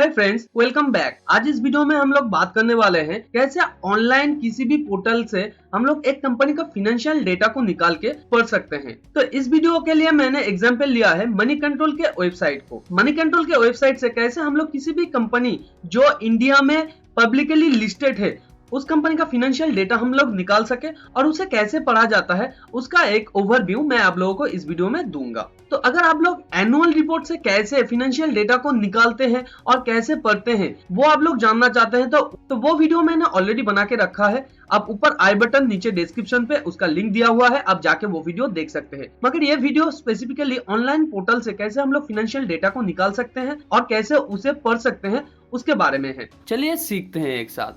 है friends, welcome back. आज इस वीडियो में हम लोग बात करने वाले हैं कैसे ऑनलाइन किसी भी पोर्टल से हम लोग एक कंपनी का फाइनेंशियल डेटा को निकाल के पढ़ सकते हैं। तो इस वीडियो के लिए मैंने एग्जांपल लिया है मनी कंट्रोल के वेबसाइट को। मनी कंट्रोल के वेबसाइट से कैसे हम लोग किसी भी कंपनी जो इंडिया में पब्लिकली लिस्टेड है उस कंपनी का फाइनेंशियल डेटा हम लोग निकाल सके और उसे कैसे पढ़ा जाता है उसका एक ओवरव्यू मैं आप लोगों को इस वीडियो में दूंगा। तो अगर आप लोग एनुअल रिपोर्ट से कैसे फाइनेंशियल डेटा को निकालते हैं और कैसे पढ़ते हैं वो आप लोग जानना चाहते हैं तो वो वीडियो मैंने ऑलरेडी बना के रखा है। आप ऊपर आई बटन नीचे डिस्क्रिप्शन पे उसका लिंक दिया हुआ है, आप जाके वो वीडियो देख सकते हैं। मगर ये वीडियो स्पेसिफिकली ऑनलाइन पोर्टल से कैसे हम लोग फाइनेंशियल डेटा को निकाल सकते हैं और कैसे उसे पढ़ सकते हैं उसके बारे में है। चलिए सीखते हैं एक साथ।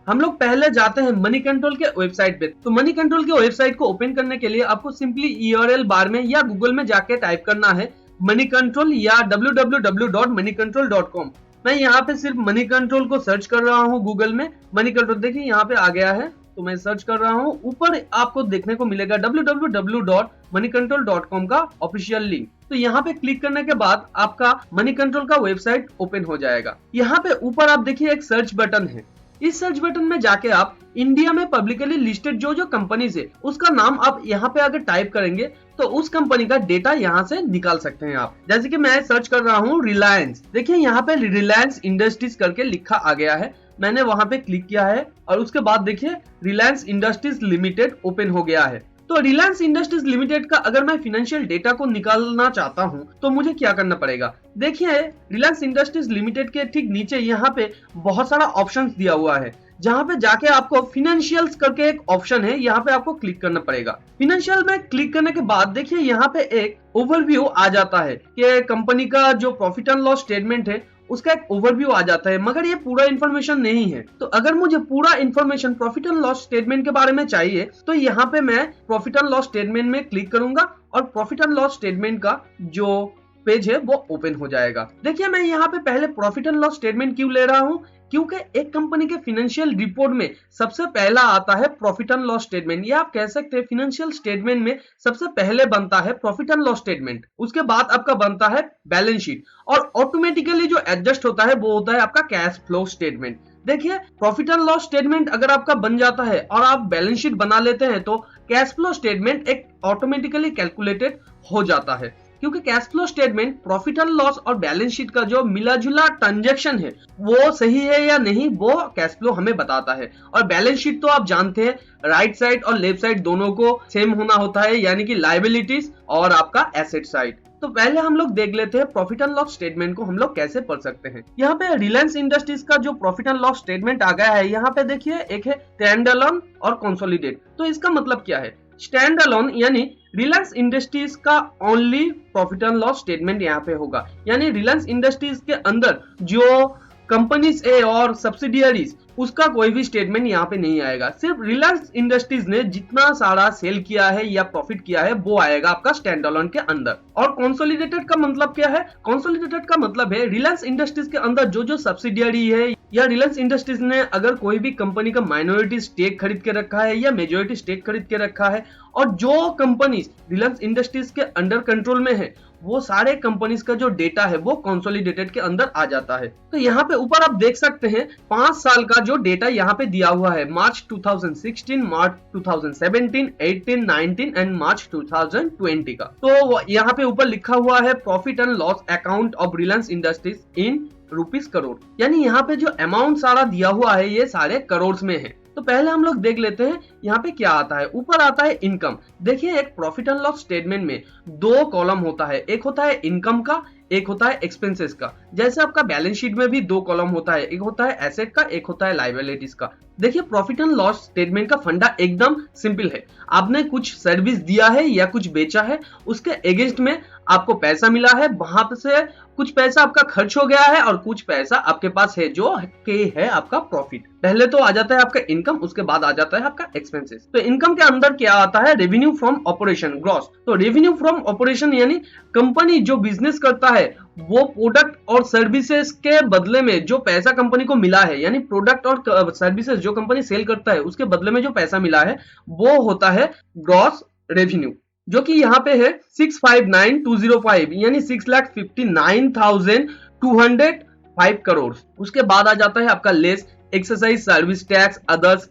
हम लोग पहले जाते हैं मनी कंट्रोल के वेबसाइट पे। तो मनी कंट्रोल के वेबसाइट को ओपन करने के लिए आपको सिंपली यूआरएल बार में या गूगल में जाके टाइप करना है मनी कंट्रोल या www.moneycontrol.com। मैं यहाँ पे सिर्फ मनी कंट्रोल को सर्च कर रहा हूँ गूगल में। मनी कंट्रोल देखिए यहाँ पे आ गया है, तो मैं सर्च कर रहा हूँ। ऊपर आपको देखने को मिलेगा www.moneycontrol.com का ऑफिशियल लिंक। तो यहाँ पे क्लिक करने के बाद आपका मनी कंट्रोल का वेबसाइट ओपन हो जाएगा। यहाँ पे ऊपर आप देखिए एक सर्च बटन है। इस सर्च बटन में जाके आप इंडिया में पब्लिकली लिस्टेड जो कंपनीज है उसका नाम आप यहाँ पे अगर टाइप करेंगे तो उस कंपनी का डेटा यहाँ से निकाल सकते हैं आप। जैसे कि मैं सर्च कर रहा हूँ रिलायंस। देखिए यहाँ पे रिलायंस इंडस्ट्रीज करके लिखा आ गया है। मैंने वहां पे क्लिक किया है और उसके बाद देखिए रिलायंस इंडस्ट्रीज लिमिटेड ओपन हो गया है। तो रिलायंस इंडस्ट्रीज लिमिटेड का अगर मैं फाइनेंशियल डेटा को निकालना चाहता हूं तो मुझे क्या करना पड़ेगा। देखिए रिलायंस इंडस्ट्रीज लिमिटेड के ठीक नीचे यहाँ पे बहुत सारा ऑप्शंस दिया हुआ है, जहां पे जाके आपको फाइनेंशियल्स करके एक ऑप्शन है, यहाँ पे आपको क्लिक करना पड़ेगा। फाइनेंशियल में क्लिक करने के बाद देखिए यहाँ पे एक ओवरव्यू आ जाता है कि कंपनी का जो प्रॉफिट एंड लॉस स्टेटमेंट है उसका एक ओवरव्यू आ जाता है, मगर ये पूरा इंफॉर्मेशन नहीं है। तो अगर मुझे पूरा information profit and loss statement के बारे में चाहिए तो यहाँ पे मैं प्रॉफिट एंड लॉस स्टेटमेंट में क्लिक करूंगा और प्रॉफिट एंड लॉस स्टेटमेंट का जो पेज है वो ओपन हो जाएगा। देखिए मैं यहाँ पे पहले प्रॉफिट एंड लॉस स्टेटमेंट क्यों ले रहा हूँ, क्योंकि एक कंपनी के फाइनेंशियल रिपोर्ट में सबसे पहला आता है प्रॉफिट एंड लॉस स्टेटमेंट, या आप कह सकते हैं फाइनेंशियल स्टेटमेंट में सबसे पहले बनता है प्रॉफिट एंड लॉस स्टेटमेंट। उसके बाद आपका बनता है बैलेंस शीट और ऑटोमेटिकली जो एडजस्ट होता है वो होता है आपका कैश फ्लो स्टेटमेंट। देखिए प्रॉफिट एंड लॉस स्टेटमेंट अगर आपका बन जाता है और आप बैलेंस शीट बना लेते हैं तो कैश फ्लो स्टेटमेंट एक ऑटोमेटिकली कैलकुलेटेड हो जाता है, क्योंकि cash flow statement profit and loss और बैलेंस शीट का जो मिला जुला ट्रांजैक्शन है वो सही है या नहीं वो कैश फ्लो हमें बताता है। और बैलेंस शीट तो आप जानते हैं राइट साइड और लेफ्ट साइड दोनों को सेम होना होता है, यानी कि लायबिलिटीज और आपका एसेट साइड। तो पहले हम लोग देख लेते हैं प्रॉफिट एंड लॉस स्टेटमेंट को हम लोग कैसे पढ़ सकते हैं। यहाँ पे रिलायंस इंडस्ट्रीज का जो प्रॉफिट एंड लॉस स्टेटमेंट आ गया है, यहाँ पे देखिए एक है स्टैंड अलोन और कंसोलिडेट। तो इसका मतलब क्या है, स्टैंड अलोन यानी रिलायंस इंडस्ट्रीज का only profit and loss statement यहाँ पे होगा, यानी रिलायंस इंडस्ट्रीज के अंदर जो कंपनीज है और सब्सिडियरीज उसका कोई भी स्टेटमेंट यहाँ पे नहीं आएगा। सिर्फ रिलायंस इंडस्ट्रीज ने जितना सारा सेल किया है या प्रॉफिट किया है वो आएगा आपका स्टैंड अलोन के अंदर। और कंसोलिडेटेड का मतलब क्या है, कंसोलिडेटेड का मतलब है रिलायंस इंडस्ट्रीज के अंदर जो सब्सिडियरी है या रिलायंस इंडस्ट्रीज ने अगर कोई भी कंपनी का माइनॉरिटी स्टेक खरीद के रखा है या मेजोरिटी स्टेक खरीद के रखा है और जो कंपनीज रिलायंस इंडस्ट्रीज के अंडर कंट्रोल में है वो सारे कंपनीज का जो डेटा है वो कंसोलिडेटेड के अंदर आ जाता है। तो यहाँ पे ऊपर आप देख सकते हैं 5 साल का जो डेटा यहाँ पे दिया हुआ है, मार्च 2016, मार्च 2017, 18, 19 एंड मार्च 2020 का। तो यहाँ पे ऊपर लिखा हुआ है profit and loss account of Reliance industries in rupees crore, यानी यहाँ पे जो अमाउंट सारा दिया हुआ है ये सारे करोड़ में है। तो पहले हम लोग देख लेते हैं यहाँ पे क्या आता है। ऊपर आता है इनकम। देखिए एक प्रॉफिट एंड लॉस स्टेटमेंट में 2 कॉलम होता है, एक होता है इनकम का, एक होता है एक्सपेंसेस का। जैसे आपका बैलेंस शीट में भी 2 कॉलम होता है, एक होता है एसेट का, एक होता है लायबिलिटीज का। देखिए प्रॉफिट एंड लॉस स्टेटमेंट का फंडा एकदम सिंपल है। आपने कुछ सर्विस दिया है या कुछ बेचा है, उसके अगेंस्ट में आपको पैसा मिला है, वहां से कुछ पैसा आपका खर्च हो गया है और कुछ पैसा आपके पास है जो के है आपका प्रॉफिट। पहले तो आ जाता है आपका इनकम, उसके बाद आ जाता है आपका एक्सपेंसेस। तो इनकम के अंदर क्या आता है, रेवेन्यू फ्रॉम ऑपरेशन ग्रॉस। तो रेवेन्यू फ्रॉम ऑपरेशन यानी कंपनी जो बिजनेस करता है वो प्रोडक्ट और सर्विसेज के बदले में जो पैसा कंपनी को मिला है, यानी प्रोडक्ट और सर्विसेज जो कंपनी सेल करता है उसके बदले में जो पैसा मिला है वो होता है ग्रॉस रेवेन्यू। जो कि यहाँ पे है 659,205 यानी 6,59,205 करोड़। उसके बाद आ जाता है आपका less exercise service tax others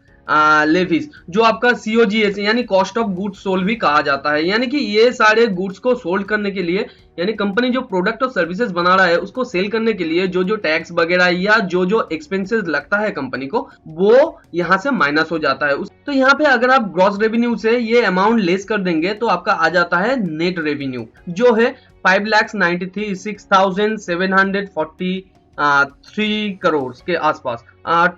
levies, जो आपका COGS यानी कॉस्ट ऑफ गुड्स सोल्ड भी कहा जाता है। यानी कि ये सारे गुड्स को सोल्ड करने के लिए, यानी कंपनी जो प्रोडक्ट और सर्विसेज बना रहा है उसको सेल करने के लिए जो जो टैक्स वगैरह या जो जो एक्सपेंसेस लगता है कंपनी को, वो यहाँ से माइनस हो जाता है। तो यहाँ पे अगर आप ग्रॉस रेवेन्यू से ये अमाउंट लेस कर देंगे तो आपका आ जाता है नेट रेवेन्यू, जो है 5,93,6,743 करोड़ के आसपास।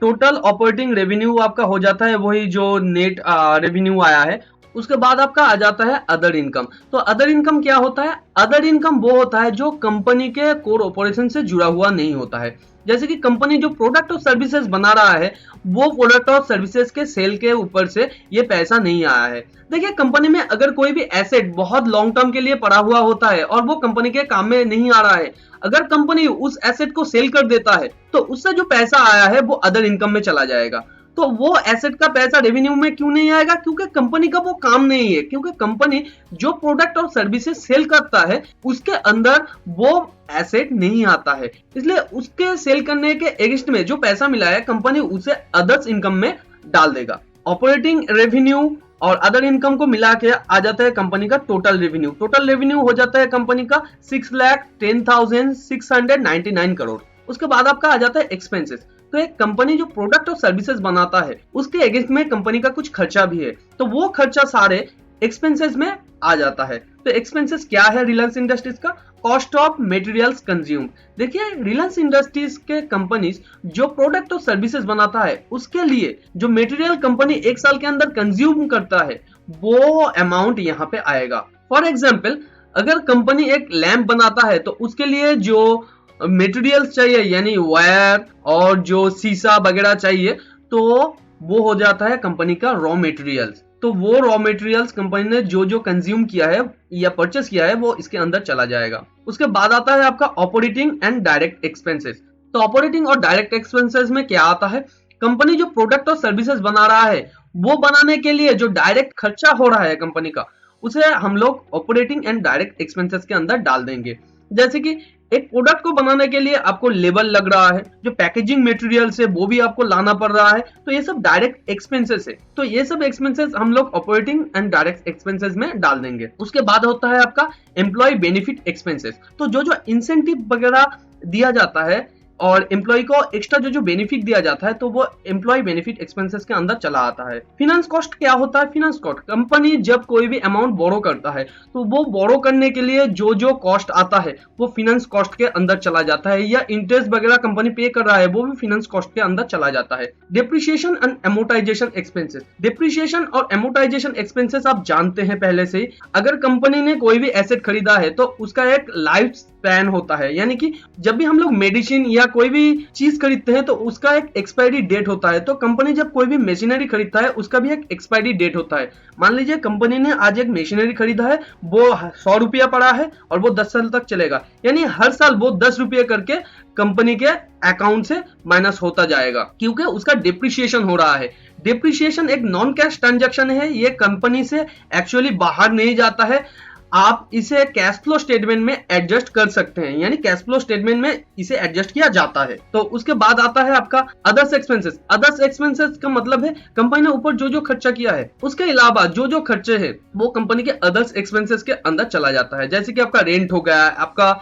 टोटल ऑपरेटिंग रेवेन्यू आपका हो जाता है वही जो नेट रेवेन्यू आया है। उसके बाद आपका आ जाता है अदर इनकम। तो अदर इनकम क्या होता है? अदर इनकम वो होता है जो कंपनी के कोर ऑपरेशन से जुड़ा हुआ नहीं होता है। जैसे कि कंपनी जो प्रोडक्ट और सर्विसेज बना रहा है, वो प्रोडक्ट और सर्विसेज के सेल के ऊपर से ये पैसा नहीं आया है। देखिए, कंपनी में अगर कोई भी एसेट बहुत लॉन्ग टर्म के लिए पड़ा हुआ होता है और वो कंपनी के काम में नहीं आ रहा है, अगर कंपनी उस एसेट को सेल कर देता है तो उससे जो पैसा आया है वो अदर इनकम में चला जाएगा। तो वो एसेट का पैसा रेवेन्यू में क्यों नहीं आएगा? क्योंकि कंपनी का वो काम नहीं है। क्योंकि कंपनी जो प्रोडक्ट और सर्विसेज सेल करता है उसके अंदर वो एसेट नहीं आता है, इसलिए उसके सेल करने के एगेंस्ट में जो पैसा मिला है कंपनी उसे अदर्स इनकम में डाल देगा। ऑपरेटिंग रेवेन्यू और अदर इनकम को मिला के आ जाता है कंपनी का टोटल रेवेन्यू। टोटल रेवेन्यू हो जाता है कंपनी का 6,10,699 करोड़। उसके बाद आपका आ जाता है एक्सपेंसेस। तो एक कंपनी जो प्रोडक्ट और सर्विसेज बनाता है उसके अगेंस्ट में कंपनी का कुछ खर्चा भी है, तो वो खर्चा सारे एक्सपेंसेस में आ जाता है। तो एक्सपेंसेस क्या है रिलायंस इंडस्ट्रीज का? Cost of materials consume. देखिए, रिलायंस इंडस्ट्रीज के कंपनीज जो प्रोडक्ट और सर्विसेज बनाता है उसके लिए जो मटेरियल कंपनी एक साल के अंदर कंज्यूम करता है वो अमाउंट यहाँ पे आएगा। फॉर एग्जाम्पल, अगर कंपनी एक लैंप बनाता है तो उसके लिए जो मटेरियल्स चाहिए यानी वायर और जो शीशा वगैरह चाहिए, तो वो हो जाता है कंपनी का रॉ मटेरियल्स। तो वो रॉ मटेरियल्स कंपनी ने जो जो कंज्यूम किया है या परचेस किया है वो इसके अंदर चला जाएगा। उसके बाद आता है आपका ऑपरेटिंग एंड डायरेक्ट एक्सपेंसेस। तो ऑपरेटिंग और डायरेक्ट एक्सपेंसेस में क्या आता है? कंपनी जो प्रोडक्ट और सर्विसेज बना रहा है वो बनाने के लिए जो डायरेक्ट खर्चा हो रहा है कंपनी का, उसे हम लोग ऑपरेटिंग एंड डायरेक्ट एक्सपेंसेस के अंदर डाल देंगे। जैसे कि एक प्रोडक्ट को बनाने के लिए आपको लेबल लग रहा है, जो पैकेजिंग मटेरियल है वो भी आपको लाना पड़ रहा है, तो ये सब डायरेक्ट एक्सपेंसेस है। तो ये सब एक्सपेंसेस हम लोग ऑपरेटिंग एंड डायरेक्ट एक्सपेंसेस में डाल देंगे। उसके बाद होता है आपका एम्प्लॉय बेनिफिट एक्सपेंसेस। तो जो जो इंसेंटिव वगैरह दिया जाता है और एम्प्लॉय को एक्स्ट्रा जो जो बेनिफिट दिया जाता है तो वो एम्प्लॉय बेनिफिट एक्सपेंसेस के अंदर चला आता है। फाइनेंस कॉस्ट क्या होता है? फाइनेंस कॉस्ट, कंपनी जब कोई भी अमाउंट बोरो करता है तो वो बोरो करने के लिए जो जो कॉस्ट आता है वो फाइनेंस कॉस्ट के अंदर चला जाता है, या इंटरेस्ट वगैरह कंपनी पे कर रहा है वो भी फाइनेंस कॉस्ट के अंदर चला जाता है। Depreciation and amortisation expenses. Depreciation और एमोर्टाइजेशन एक्सपेंसेस आप जानते हैं पहले से ही। अगर कंपनी ने कोई भी एसेट खरीदा है तो उसका एक लाइफ स्पैन होता है, यानी कि जब भी हम लोग मेडिसिन या कोई भी चीज खरीदते हैं तो उसका एक एक्सपायरी डेट होता है। तो कंपनी जब कोई भी मशीनरी खरीदता है उसका भी एक एक्सपायरी डेट होता है। मान लीजिए कंपनी ने आज एक मशीनरी खरीदा है, वो 100 रुपया पड़ा है और वो 10 साल तक चलेगा, यानी हर साल वो 10 रुपये करके कंपनी के अकाउंट से माइनस होता जाएगा, क्योंकि उसका डिप्रिसिएशन हो रहा है। डिप्रिसिएशन एक नॉन कैश ट्रांजैक्शन है, ये कंपनी से एक्चुअली बाहर नहीं जाता है। आप इसे कैश फ्लो स्टेटमेंट में एडजस्ट कर सकते हैं, यानी कैश फ्लो स्टेटमेंट में इसे एडजस्ट किया जाता है। तो उसके बाद आता है आपका अदर्स एक्सपेंसेस। अदर्स एक्सपेंसेस का मतलब है कंपनी ने ऊपर जो जो खर्चा किया है उसके अलावा जो जो खर्चे हैं वो कंपनी के अदर्स एक्सपेंसेस के अंदर चला जाता है। जैसे कि आपका रेंट हो गया, आपका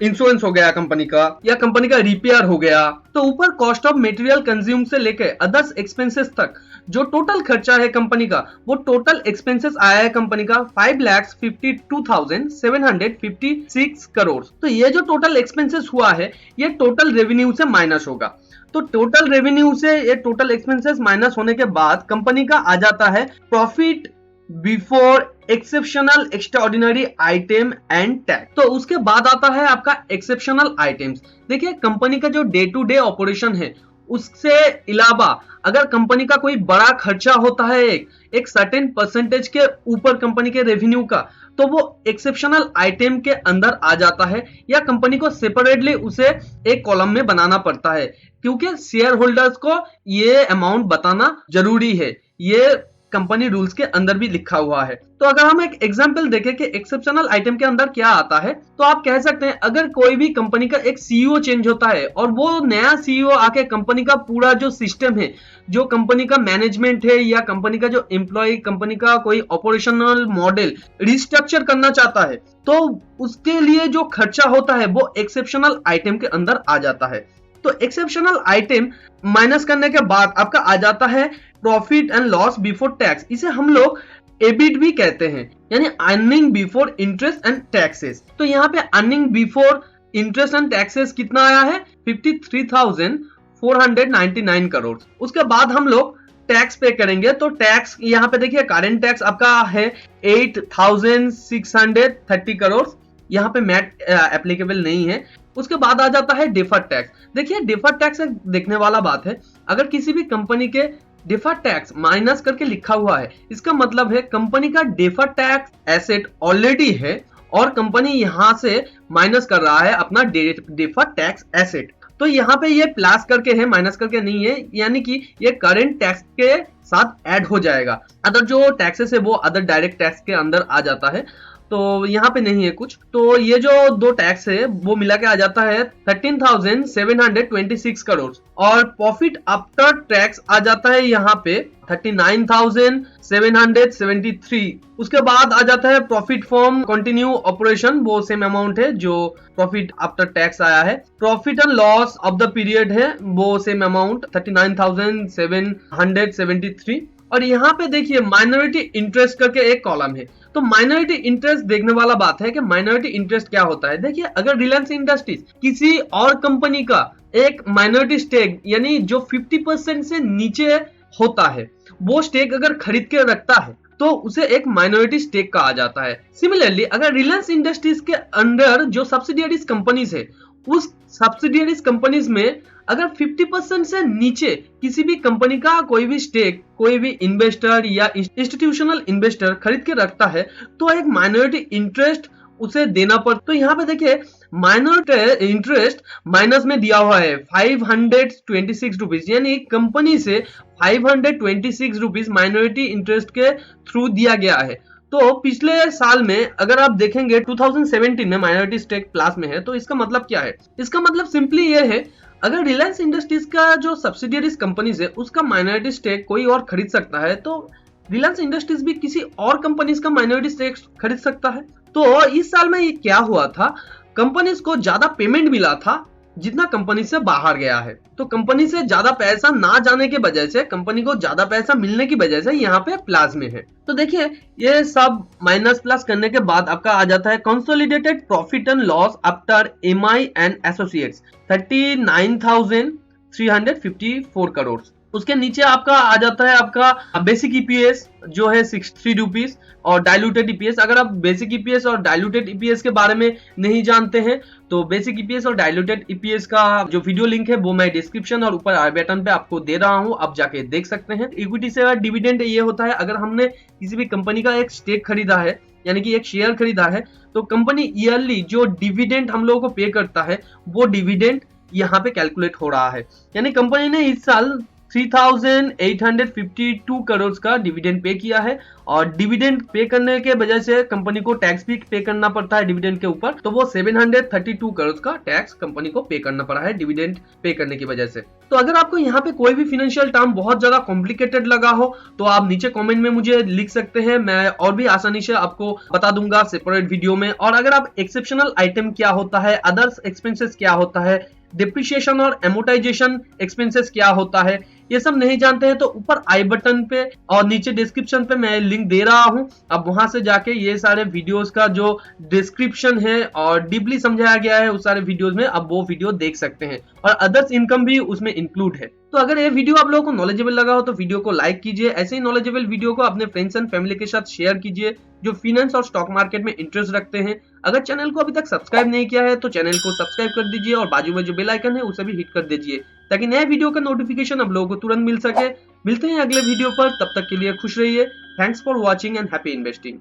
इंश्योरेंस हो गया कंपनी का, या कंपनी का रिपेयर हो गया। तो ऊपर कॉस्ट ऑफ मटेरियल कंज्यूम से लेके अदर्स एक्सपेंसेस तक जो टोटल खर्चा है कंपनी का, वो टोटल एक्सपेंसेस आया है कंपनी का 5,52,756 करोड़। तो ये जो टोटल एक्सपेंसेस हुआ है ये टोटल रेवेन्यू से माइनस होगा। तो टोटल रेवेन्यू से ये टोटल एक्सपेंसेस माइनस होने के बाद कंपनी का आ जाता है profit before exceptional extraordinary item and tax. तो उसके बाद आता है आपका एक्सेप्शनल आइटम्स। देखिए, कंपनी का जो डे टू डे ऑपरेशन है उससे अलावा अगर कंपनी का कोई बड़ा खर्चा होता है एक सर्टेन परसेंटेज के ऊपर कंपनी के रेवेन्यू का, तो वो एक्सेप्शनल आइटम के अंदर आ जाता है, या कंपनी को सेपरेटली उसे एक कॉलम में बनाना पड़ता है, क्योंकि शेयर होल्डर्स को ये अमाउंट बताना जरूरी है। ये कंपनी रूल्स के अंदर भी लिखा हुआ है। तो अगर हम एक एग्जांपल देखें कि एक्सेप्शनल आइटम के अंदर क्या आता है, तो आप कह सकते हैं अगर कोई भी कंपनी का एक सीईओ चेंज होता है और वो नया सीईओ आके कंपनी का पूरा जो सिस्टम है, जो कंपनी का मैनेजमेंट है या कंपनी का जो एम्प्लॉय, कंपनी का कोई ऑपरेशनल मॉडल रिस्ट्रक्चर करना चाहता है, तो उसके लिए जो खर्चा होता है वो एक्सेप्शनल आइटम के अंदर आ जाता है। तो एक्सेप्शनल आइटम माइनस करने के बाद आपका आ जाता है profit and loss before tax. इसे हम लोग एबिट भी कहते हैं, यानी earning before interest and taxes. तो यहाँ पे earning before interest and taxes कितना आया है? 53,499 करोड़। उसके बाद हम लोग टैक्स पे करेंगे, तो टैक्स यहाँ पे देखिए करेंट टैक्स आपका है 8,630 करोड़। यहाँ पे मैट एप्लीकेबल नहीं है। उसके बाद आ जाता है डिफर्ड टैक्स। देखिए डिफर्ड टैक्स एक देखने वाला बात है, अगर किसी भी कंपनी के डिफर्ड टैक्स माइनस करके लिखा हुआ है, इसका मतलब है कंपनी का डिफर्ड टैक्स एसेट ऑलरेडी है और कंपनी यहां से माइनस कर रहा है अपना डिफर्ड टैक्स एसेट। तो यहाँ पे ये प्लस करके है, माइनस करके नहीं है, यानी कि ये करंट टैक्स के साथ ऐड हो जाएगा। अदर जो टैक्सेस है वो अदर डायरेक्ट टैक्स के अंदर आ जाता है, तो यहाँ पे नहीं है कुछ। तो ये जो दो टैक्स है वो मिला के आ जाता है 13,726 करोड़ और प्रॉफिट आफ्टर टैक्स आ जाता है यहाँ पे 39,773। उसके बाद आ जाता है प्रॉफिट फ्रॉम कंटिन्यू ऑपरेशन, वो सेम अमाउंट है जो प्रॉफिट आफ्टर टैक्स आया है। Profit and loss of the period है वो सेम अमाउंट 39,773। और यहाँ पे देखिए माइनॉरिटी इंटरेस्ट करके एक कॉलम है। तो माइनॉरिटी इंटरेस्ट देखने वाला बात है कि माइनॉरिटी इंटरेस्ट क्या होता है। देखिए अगर रिलायंस इंडस्ट्रीज किसी और कंपनी का एक माइनॉरिटी स्टेक, यानी जो 50% से नीचे होता है, वो स्टेक अगर खरीद के रखता है तो उसे एक माइनॉरिटी स्टेक कहा जाता है। सिमिलरली अगर रिलायंस इंडस्ट्रीज के अंडर जो सब्सिडियरीज कंपनीज है, उस सब्सिडियरीज कंपनीज में अगर 50% से नीचे किसी भी कंपनी का कोई भी स्टेक कोई भी इन्वेस्टर या इंस्टीट्यूशनल इन्वेस्टर खरीद के रखता है, तो एक माइनॉरिटी इंटरेस्ट उसे देना पड़ता। तो यहाँ पे देखिए माइनॉरिटी इंटरेस्ट माइनस में दिया हुआ है 526 रुपीज, यानी कंपनी से 526 रुपीज माइनॉरिटी इंटरेस्ट के थ्रू दिया गया है। तो पिछले साल में अगर आप देखेंगे 2017 में माइनॉरिटी स्टेक प्लस में है। तो इसका मतलब क्या है? इसका मतलब सिंपली ये है, अगर रिलायंस इंडस्ट्रीज का जो सब्सिडियरीज कंपनीज है उसका माइनॉरिटी स्टेक कोई और खरीद सकता है, तो रिलायंस इंडस्ट्रीज भी किसी और कंपनीज का माइनॉरिटी स्टेक खरीद सकता है। तो इस साल में ये क्या हुआ था, कंपनीज को ज्यादा पेमेंट मिला था जितना कंपनी से बाहर गया है। तो कंपनी से ज्यादा पैसा ना जाने की वजह से, कंपनी को ज्यादा पैसा मिलने की वजह से यहाँ पे प्लस में है। तो देखिए ये सब माइनस प्लस करने के बाद आपका आ जाता है consolidated profit and loss after MI and associates 39,354 crore. उसके नीचे आपका आ जाता है आपका बेसिक ईपीएस जो है 63 रुपीज और डाइल्यूटेड ईपीएस। अगर आप बेसिक ईपीएस और डाइल्यूटेड ईपीएस के बारे में नहीं जानते हैं तो बेसिक ईपीएस और डाइल्यूटेड ईपीएस का जो वीडियो लिंक है वो मैं डिस्क्रिप्शन और ऊपर आई बटन पे आपको दे रहा हूं, आप जाके देख सकते हैं। इक्विटी से डिविडेंड ये होता है, अगर हमने किसी भी कंपनी का एक स्टेक खरीदा है यानी कि एक शेयर खरीदा है, तो कंपनी ईयरली जो डिविडेंड हम लोगों को पे करता है वो डिविडेंड यहाँ पे कैलकुलेट हो रहा है। यानी कंपनी ने इस साल 3,852 करोड़ का डिविडेंड पे किया है और डिविडेंड पे करने के वजह से कंपनी को टैक्स भी पे करना पड़ता है डिविडेंड के ऊपर। तो वो 732 करोड़ का टैक्स कंपनी को पे करना पड़ा है डिविडेंड पे करने की वजह से। तो अगर आपको यहाँ पे कोई भी फाइनेंशियल टर्म बहुत ज्यादा कॉम्प्लिकेटेड लगा हो तो आप नीचे कमेंट में मुझे लिख सकते हैं, मैं और भी आसानी से आपको बता दूंगा सेपरेट वीडियो में। और अगर आप एक्सेप्शनल आइटम क्या होता है, अदर्स एक्सपेंसेस क्या होता है, डिप्रिसिएशन और एमोटाइजेशन एक्सपेंसेस क्या होता है, ये सब नहीं जानते हैं तो ऊपर आई बटन पे और नीचे डिस्क्रिप्शन पे मैं लिंक दे रहा हूं, अब वहां से जाके ये सारे वीडियोस का जो डिस्क्रिप्शन है और डीपली समझाया गया है उस सारे वीडियोस में, अब वो वीडियो देख सकते हैं और अदर्स इनकम भी उसमें इंक्लूड है। तो अगर ये वीडियो आप लोगों को नॉलेजेबल लगा हो तो वीडियो को लाइक कीजिए, ऐसे ही नॉलेजेबल वीडियो को अपने फ्रेंड्स एंड फैमिली के साथ शेयर कीजिए जो फाइनेंस और स्टॉक मार्केट में इंटरेस्ट रखते हैं। अगर चैनल को अभी तक सब्सक्राइब नहीं किया है तो चैनल को सब्सक्राइब कर दीजिए और बाजू में जो बेल आइकन है उसे भी हिट कर दीजिए ताकि नए वीडियो का नोटिफिकेशन आप लोगों को तुरंत मिल सके। मिलते हैं अगले वीडियो पर, तब तक के लिए खुश रहिए। Thanks for watching and happy investing.